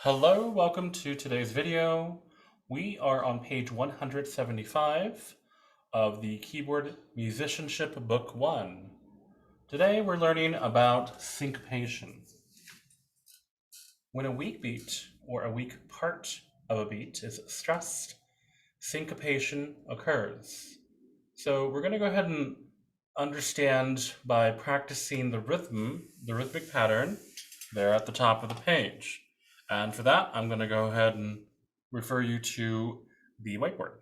Hello, welcome to today's video. We are on page 175 of the Keyboard Musicianship Book 1. Today we're learning about syncopation. When a weak beat or a weak part of a beat is stressed, syncopation occurs. So we're going to go ahead and understand by practicing the rhythmic pattern there at the top of the page. And for that, I'm going to go ahead and refer you to the whiteboard.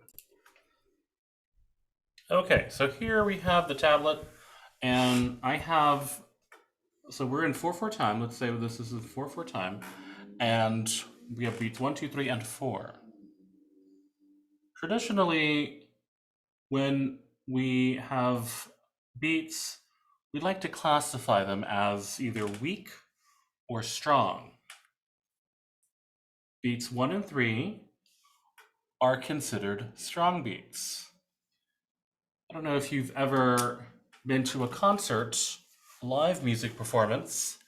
Okay, so here we have the tablet, and so we're in 4/4 time. Let's say this is 4/4 time, and we have beats 1, 2, 3, and 4. Traditionally, when we have beats, we like to classify them as either weak or strong. Beats 1 and 3 are considered strong beats. I don't know if you've ever been to a concert, live music performance,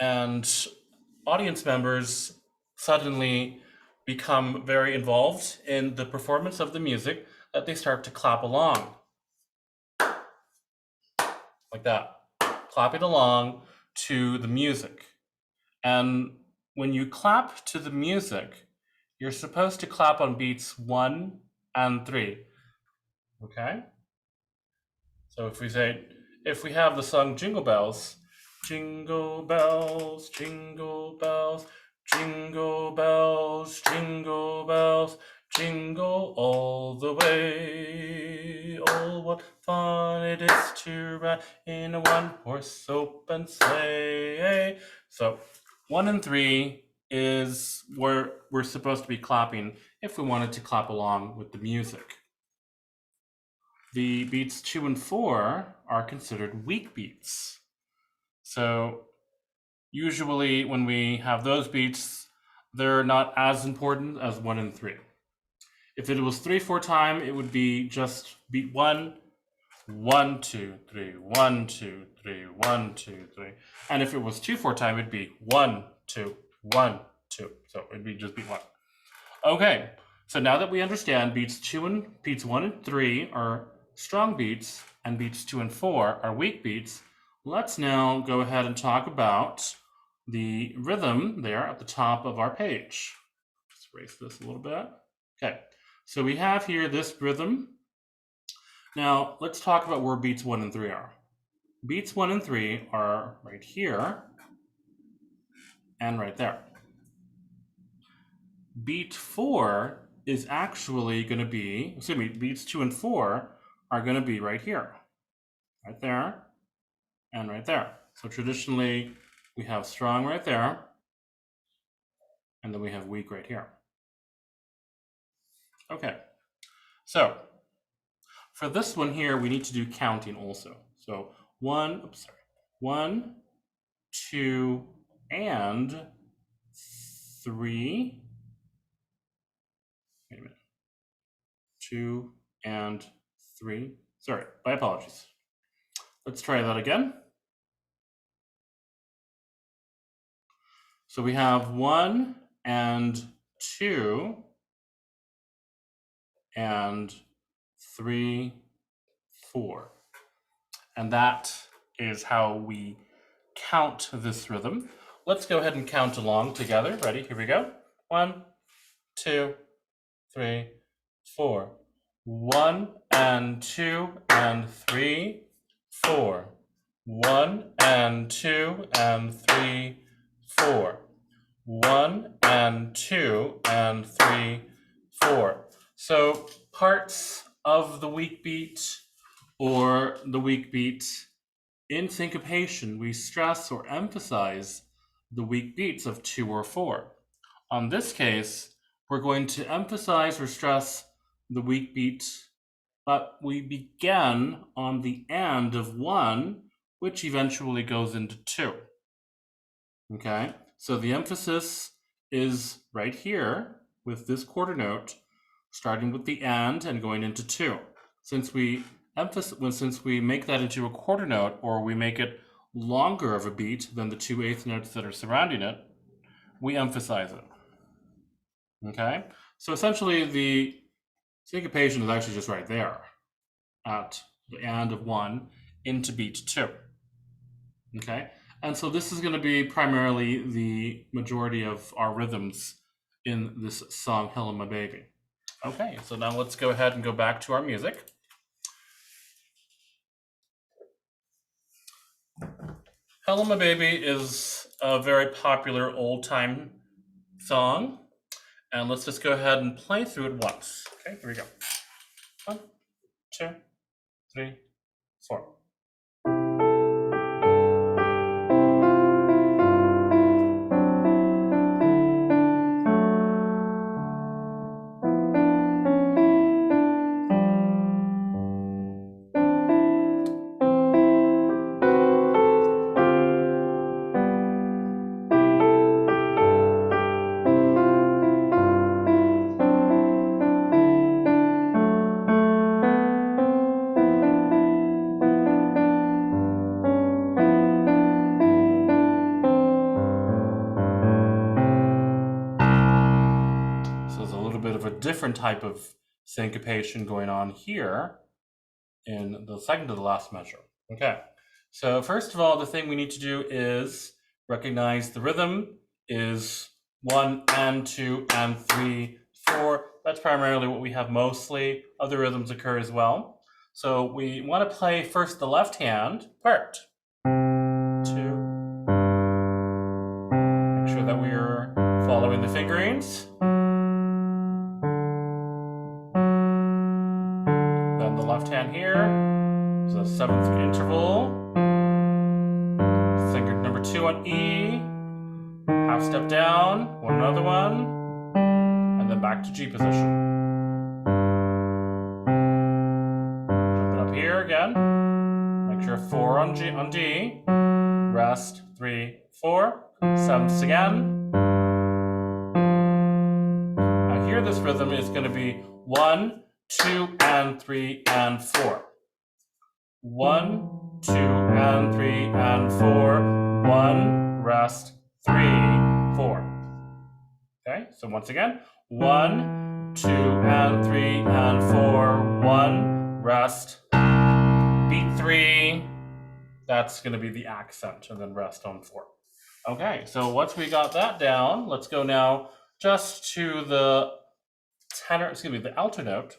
and audience members suddenly become very involved in the performance of the music that they start to clap along. Like that, clapping along to the music. And when you clap to the music, you're supposed to clap on beats 1 and 3. Okay? So if we have the song Jingle Bells, jingle bells, jingle bells, jingle bells, jingle bells, jingle all the way. Oh, what fun it is to ride in a one-horse open sleigh. So 1 and 3 is where we're supposed to be clapping if we wanted to clap along with the music. The beats 2 and 4 are considered weak beats. So usually when we have those beats, they're not as important as 1 and 3. If it was 3/4 time, it would be just beat 1, 1, 2, 3, 1, 2, 3, 1, 2, 3. And if it was 2/4 time, it'd be 1, 2, 1, 2. So it'd be just beat 1. Okay, so now that we understand beats 1 and 3 are strong beats and beats 2 and 4 are weak beats, let's now go ahead and talk about the rhythm there at the top of our page. Let's erase this a little bit. Okay, so we have here this rhythm. Now let's talk about where beats 1 and 3 are. Beats 1 and 3 are right here and right there. Beat 4 is actually going to be, beats 2 and 4 are going to be right here, right there, and right there. So traditionally, we have strong right there, and then we have weak right here. Okay, so for this one here, we need to do counting also. So 1, 2, and 3. Wait a minute. 2 and 3. Sorry, my apologies. Let's try that again. So we have 1 and 2 and 3, 4. And that is how we count this rhythm. Let's go ahead and count along together. Ready? Here we go. 1, 2, 3, 4. 1 and 2 and 3, 4. 1 and 2 and 3, 4. 1 and 2 and 3, 4. So parts of the weak beat or the weak beat in syncopation, we stress or emphasize the weak beats of 2 or 4. On this case, we're going to emphasize or stress the weak beat, but we begin on the end of 1, which eventually goes into 2. Okay, so the emphasis is right here with this quarter note, starting with the end and going into 2. Since we make that into a quarter note, or we make it longer of a beat than the 2/8 notes that are surrounding it, we emphasize it. Okay, so essentially the syncopation is actually just right there at the end of 1 into beat 2. Okay, and so this is going to be primarily the majority of our rhythms in this song, Hello My Baby. Okay, so now let's go ahead and go back to our music. Hello My Baby is a very popular old-time song, and let's just go ahead and play through it once. Okay, here we go. 1, 2, 3, 4. Different type of syncopation going on here in the second to the last measure. Okay, so first of all, the thing we need to do is recognize the rhythm is 1 and 2 and 3, 4. That's primarily what we have mostly. Other rhythms occur as well. So we want to play first the left hand part. 2. Make sure that we are following the fingerings. Left hand here is a 7th interval. Finger number 2 on E, half step down, another one, and then back to G position. Jump it up here again. Make sure 4 on D, rest 3, 4, 7ths again. Now here this rhythm is going to be 1, 2 and 3 and 4. 1, 2 and 3 and 4. 1, rest, 3, 4. Okay, so once again, 1, 2 and 3 and 4. 1, rest, beat 3. That's going to be the accent, and then rest on 4. Okay, so once we got that down, let's go now just to the the alto note.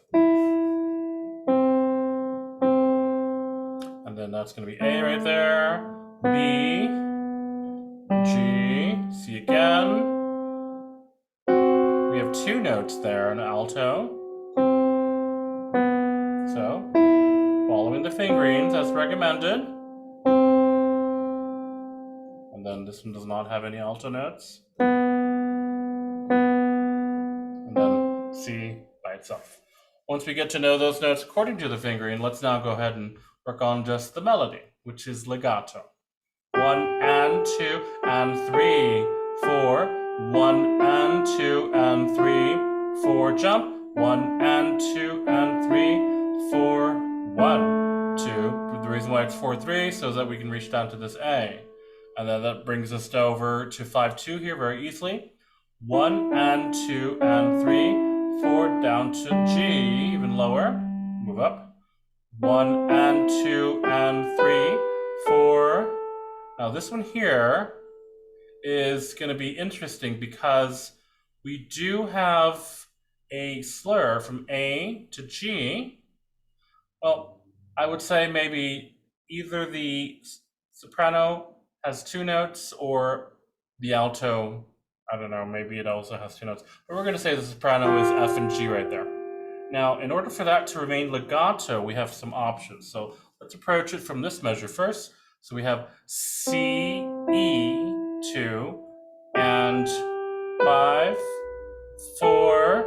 And then that's going to be A right there, B, G, C again. We have 2 notes there in alto. So, following the fingerings as recommended. And then this one does not have any alto notes. And then C by itself. Once we get to know those notes according to the fingering, let's now go ahead and work on just the melody, which is legato. 1 and 2 and 3, 4. 1 and 2 and 3, 4. Jump. 1 and 2 and 3, 4. 1, 2. The reason why it's 4, 3 so that we can reach down to this A. And then that brings us over to 5, 2 here very easily. 1 and 2 and 3, 4, down to G, even lower. Move up. 1 and 2 and 3, 4. Now this one here is going to be interesting because we do have a slur from A to G. Well, I would say maybe either the soprano has 2 notes or the alto, I don't know, maybe it also has 2 notes. But we're going to say the soprano is F and G right there. Now, in order for that to remain legato, we have some options. So let's approach it from this measure first. So we have C, E, 2, and 5, 4.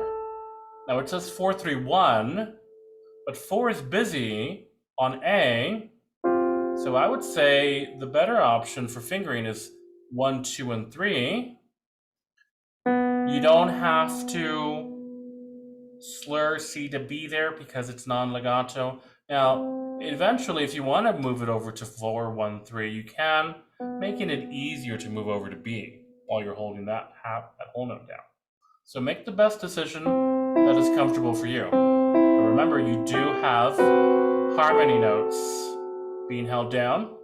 Now it says 4, 3, 1, but 4 is busy on A. So I would say the better option for fingering is 1, 2, and 3. You don't have to slur C to B there because it's non-legato. Now, eventually, if you want to move it over to 4, 1, 3, you can, making it easier to move over to B while you're holding that whole note down. So make the best decision that is comfortable for you. But remember, you do have harmony notes being held down.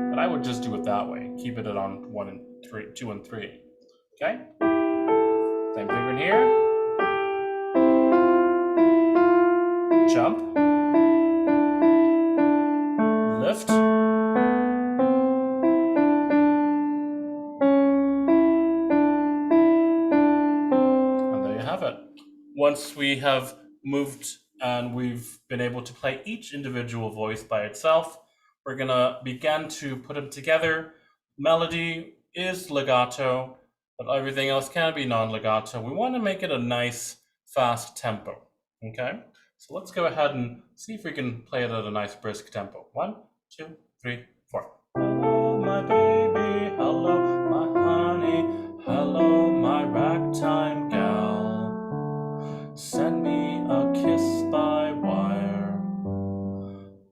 But I would just do it that way. Keep it on 1 and 3, 2 and 3. Okay? Same finger in here. Jump. Lift. And there you have it. Once we have moved and we've been able to play each individual voice by itself, we're going to begin to put them together. Melody is legato, but everything else can be non-legato. We want to make it a nice, fast tempo. Okay? So let's go ahead and see if we can play it at a nice, brisk tempo. 1, 2, 3, 4. Hello, my baby. Hello, my honey. Hello, my ragtime gal. Send me a kiss by wire.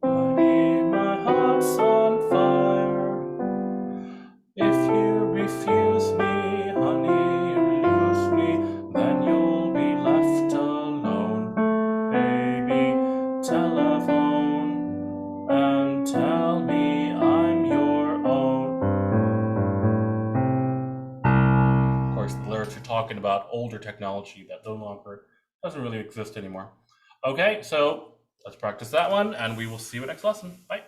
Honey, my heart's on fire. If you refuse me, honey, you lose me, then you'll be left alone. Baby, telephone and tell me I'm your own. Of course, the lyrics are talking about older technology that no longer doesn't really exist anymore. Okay, so let's practice that one, and we will see you next lesson. Bye.